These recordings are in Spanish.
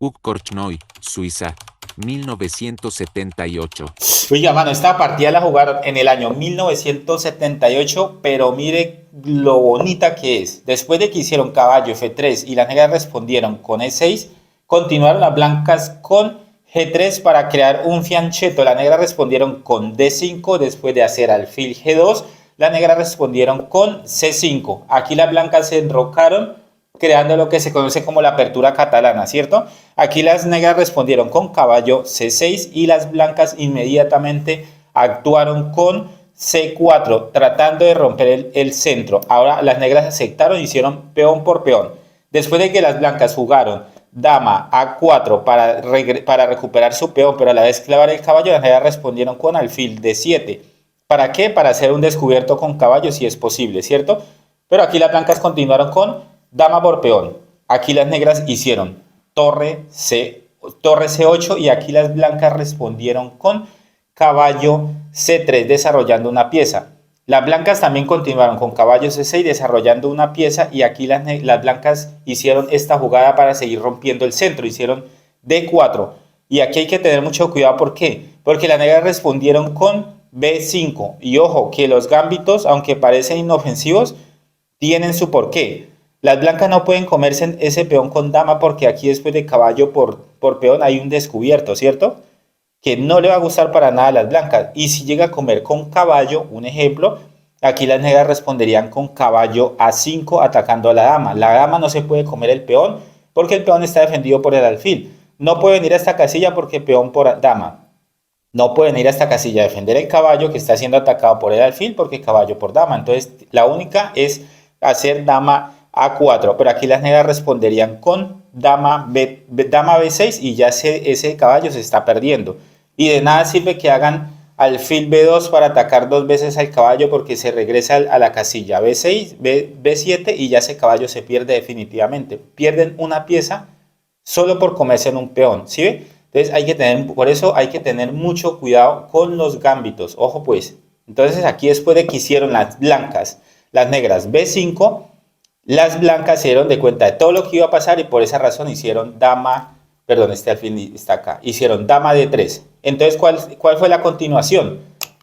Hug Korchnoi, Suiza, 1978. Oiga, mano, esta partida la jugaron en el año 1978, pero mire lo bonita que es. Después de que hicieron caballo F3 y las negras respondieron con E6, continuaron las blancas con G3 para crear un fianchetto. Las negras respondieron con D5 después de hacer alfil G2. Las negras respondieron con C5. Aquí las blancas se enrocaron creando lo que se conoce como la apertura catalana, ¿cierto? Aquí las negras respondieron con caballo C6 y las blancas inmediatamente actuaron con C4, tratando de romper el centro. Ahora las negras aceptaron y hicieron peón por peón. Después de que las blancas jugaron dama A4 para recuperar su peón, pero a la vez clavar el caballo, las negras respondieron con alfil D7. ¿Para qué? Para hacer un descubierto con caballo si es posible, ¿cierto? Pero aquí las blancas continuaron con dama por peón. Aquí las negras hicieron torre C8 y aquí las blancas respondieron con caballo C3 desarrollando una pieza. Las blancas también continuaron con caballo C6 desarrollando una pieza y aquí las blancas hicieron esta jugada para seguir rompiendo el centro, hicieron D4. Y aquí hay que tener mucho cuidado, ¿por qué? Porque las negras respondieron con B5. Y ojo, que los gambitos, aunque parecen inofensivos, tienen su porqué. Las blancas no pueden comerse ese peón con dama porque aquí después de caballo por peón hay un descubierto, ¿cierto? Que no le va a gustar para nada a las blancas. Y si llega a comer con caballo, un ejemplo, aquí las negras responderían con caballo A5 atacando a la dama. La dama no se puede comer el peón porque el peón está defendido por el alfil. No pueden ir a esta casilla porque peón por dama. No pueden ir a esta casilla a defender el caballo que está siendo atacado por el alfil porque caballo por dama. Entonces la única es hacer dama A4, pero aquí las negras responderían con dama B6 y ya ese caballo se está perdiendo. Y de nada sirve que hagan alfil B2 para atacar dos veces al caballo porque se regresa a la casilla B6, B7 y ya ese caballo se pierde definitivamente. Pierden una pieza solo por comerse en un peón, ¿sí ve? Entonces por eso hay que tener mucho cuidado con los gambitos. Ojo pues. Entonces aquí después de que hicieron las blancas, las negras B5, las blancas se dieron de cuenta de todo lo que iba a pasar y por esa razón hicieron dama, perdón, este alfil está acá, hicieron dama D3. Entonces, ¿cuál fue la continuación?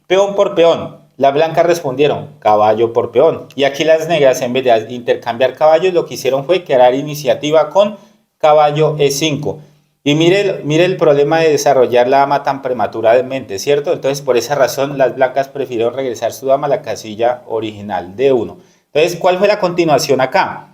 Peón por peón. Las blancas respondieron caballo por peón. Y aquí las negras, en vez de intercambiar caballos, lo que hicieron fue crear iniciativa con caballo E5. Y mire el problema de desarrollar la dama tan prematuramente, ¿cierto? Entonces, por esa razón, las blancas prefirieron regresar su dama a la casilla original D1. Entonces, ¿cuál fue la continuación acá?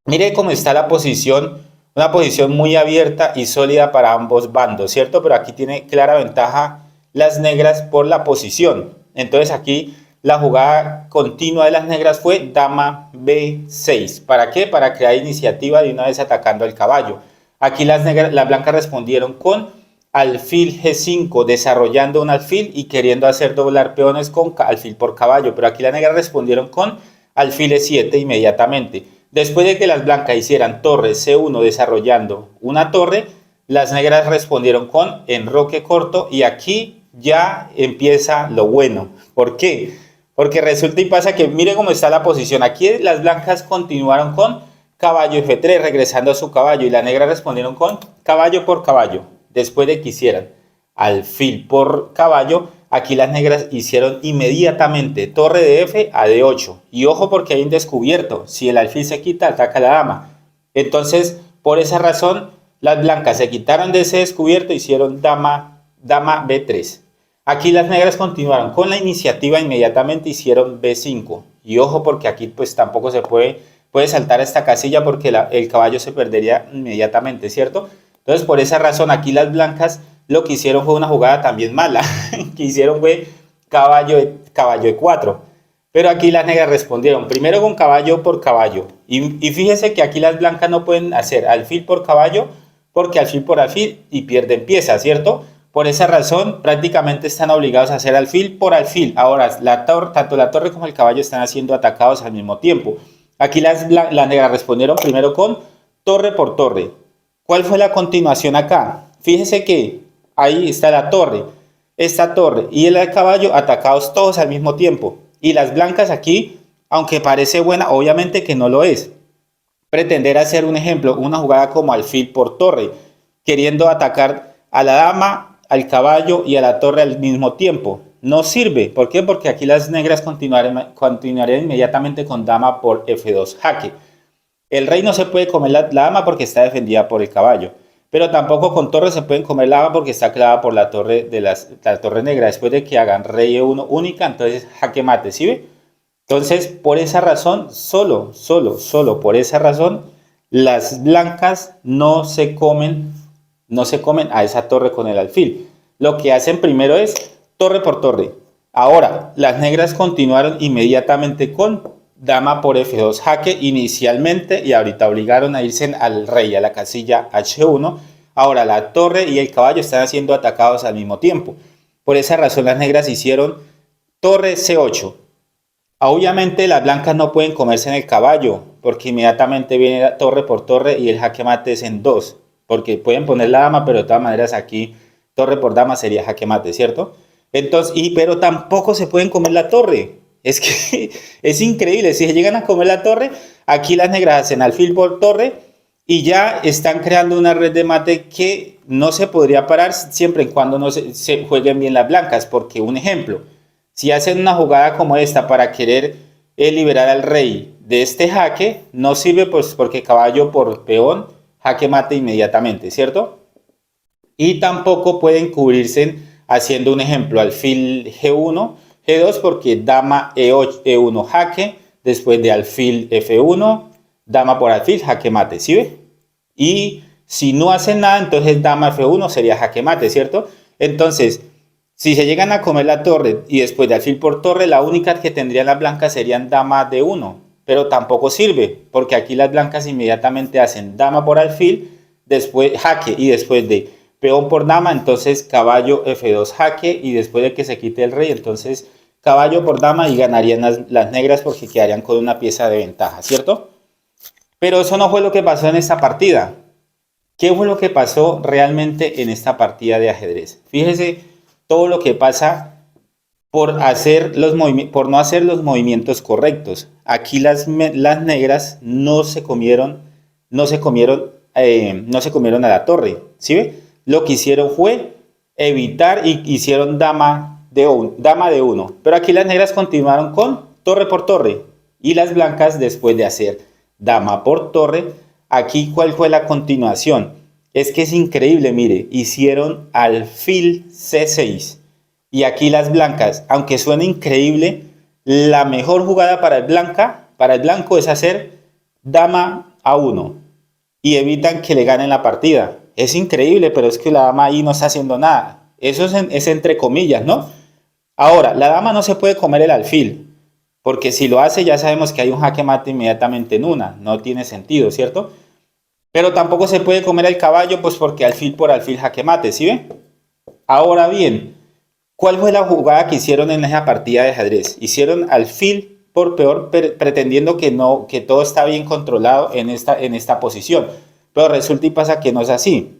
Mire cómo está la posición, una posición muy abierta y sólida para ambos bandos, ¿cierto? Pero aquí tiene clara ventaja las negras por la posición. Entonces, aquí la jugada continua de las negras fue dama B6. ¿Para qué? Para crear iniciativa de una vez atacando al caballo. Aquí las blancas respondieron con alfil G5, desarrollando un alfil y queriendo hacer doblar peones con alfil por caballo. Pero aquí las negras respondieron con alfil E7 inmediatamente. Después de que las blancas hicieran torre C1 desarrollando una torre, las negras respondieron con enroque corto y aquí ya empieza lo bueno. ¿Por qué? Porque resulta y pasa que mire cómo está la posición. Aquí las blancas continuaron con caballo F3 regresando a su caballo y las negras respondieron con caballo por caballo. Después de que hicieran alfil por caballo, aquí las negras hicieron inmediatamente torre de F a D8. Y ojo porque hay un descubierto. Si el alfil se quita, ataca a la dama. Entonces, por esa razón, las blancas se quitaron de ese descubierto y hicieron dama B3. Aquí las negras continuaron con la iniciativa inmediatamente, hicieron B5. Y ojo porque aquí pues tampoco se puede saltar a esta casilla porque el caballo se perdería inmediatamente, ¿cierto? Entonces, por esa razón, aquí las blancas lo que hicieron fue una jugada también mala. Que hicieron fue caballo E4. Pero aquí las negras respondieron primero con caballo por caballo. Y fíjese que aquí las blancas no pueden hacer alfil por caballo porque alfil por alfil y pierden piezas, ¿cierto? Por esa razón, prácticamente están obligados a hacer alfil por alfil. Ahora, tanto la torre como el caballo están siendo atacados al mismo tiempo. Aquí las negras respondieron primero con torre por torre. ¿Cuál fue la continuación acá? Fíjese que ahí está la torre, esta torre y el caballo atacados todos al mismo tiempo. Y las blancas aquí, aunque parece buena, obviamente que no lo es. Pretender hacer un ejemplo, una jugada como alfil por torre. queriendo atacar a la dama, al caballo y a la torre al mismo tiempo. No sirve. ¿Por qué? Porque aquí las negras continuarían inmediatamente con dama por F2 jaque. El rey no se puede comer la dama porque está defendida por el caballo. Pero tampoco con torre se pueden comer la dama porque está clavada por la torre la torre negra. Después de que hagan rey E1 única, entonces jaque mate, ¿sí ve? Entonces, por esa razón, solo por esa razón, las blancas no se comen a esa torre con el alfil. Lo que hacen primero es torre por torre. Ahora, las negras continuaron inmediatamente con dama por F2 jaque inicialmente y ahorita obligaron a irse al rey a la casilla H1. Ahora la torre y el caballo están siendo atacados al mismo tiempo. Por esa razón las negras hicieron torre C8. Obviamente las blancas no pueden comerse en el caballo porque inmediatamente viene la torre por torre y el jaque mate es en 2. Porque pueden poner la dama, pero de todas maneras aquí torre por dama sería jaque mate, ¿cierto? Entonces, pero tampoco se pueden comer la torre. Es que es increíble. Si se llegan a comer la torre, aquí las negras hacen alfil por torre y ya están creando una red de mate que no se podría parar siempre y cuando no se jueguen bien las blancas. Porque un ejemplo, si hacen una jugada como esta para querer liberar al rey de este jaque, no sirve pues porque caballo por peón, jaque mate inmediatamente, ¿cierto? Y tampoco pueden cubrirse haciendo un ejemplo, alfil G1, G2 porque dama E8, E1 jaque, después de alfil F1, dama por alfil, jaque mate, ¿sí ve? Y si no hacen nada, entonces dama F1 sería jaque mate, ¿cierto? Entonces, si se llegan a comer la torre y después de alfil por torre, la única que tendrían las blancas serían dama D1, pero tampoco sirve, porque aquí las blancas inmediatamente hacen dama por alfil, después jaque y después de peón por dama, entonces caballo F2 jaque y después de que se quite el rey, entonces caballo por dama y ganarían las negras porque quedarían con una pieza de ventaja, ¿cierto? Pero eso no fue lo que pasó en esta partida. ¿Qué fue lo que pasó realmente en esta partida de ajedrez? Fíjese todo lo que pasa por no hacer los movimientos correctos. Aquí las negras no se comieron a la torre, ¿sí ve? Lo que hicieron fue evitar y hicieron dama de 1. Pero aquí las negras continuaron con torre por torre. Y las blancas, después de hacer dama por torre, aquí ¿cuál fue la continuación? Es que es increíble, mire, hicieron alfil C6. Y aquí las blancas, aunque suene increíble, la mejor jugada para el blanco es hacer dama A1 y evitan que le ganen la partida. Es increíble, pero es que la dama ahí no está haciendo nada. Eso es entre comillas, ¿no? Ahora, la dama no se puede comer el alfil, porque si lo hace ya sabemos que hay un jaque mate inmediatamente en una. No tiene sentido, ¿cierto? Pero tampoco se puede comer el caballo, pues porque alfil por alfil jaque mate, ¿sí ve? Ahora bien, ¿cuál fue la jugada que hicieron en esa partida de ajedrez? Hicieron alfil por peor, pretendiendo que todo está bien controlado en esta posición. Pero resulta y pasa que no es así.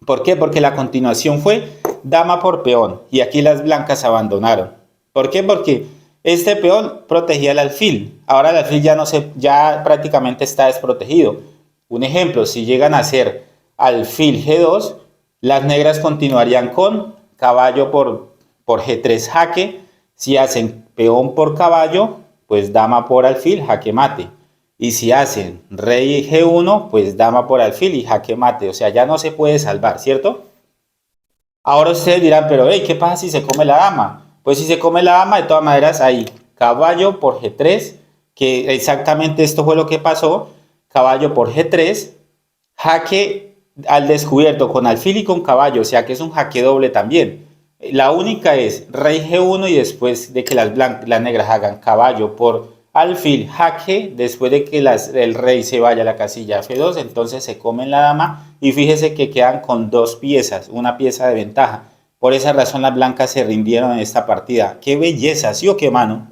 ¿Por qué? Porque la continuación fue dama por peón y aquí las blancas abandonaron. ¿Por qué? Porque este peón protegía el alfil. Ahora el alfil ya prácticamente está desprotegido. Un ejemplo, si llegan a hacer alfil G2, las negras continuarían con caballo por G3 jaque. Si hacen peón por caballo, pues dama por alfil, jaque mate. Y si hacen rey G1, pues dama por alfil y jaque mate. O sea, ya no se puede salvar, ¿cierto? Ahora ustedes dirán, pero hey, ¿qué pasa si se come la dama? Pues si se come la dama, de todas maneras, ahí caballo por G3, que exactamente esto fue lo que pasó. Caballo por G3, jaque al descubierto con alfil y con caballo, o sea que es un jaque doble también. La única es rey G1 y después de que las negras hagan caballo por alfil jaque, después de que el rey se vaya a la casilla F2, entonces se comen la dama y fíjese que quedan con dos piezas, una pieza de ventaja. Por esa razón las blancas se rindieron en esta partida. ¡Qué belleza! ¿Sí o qué, mano?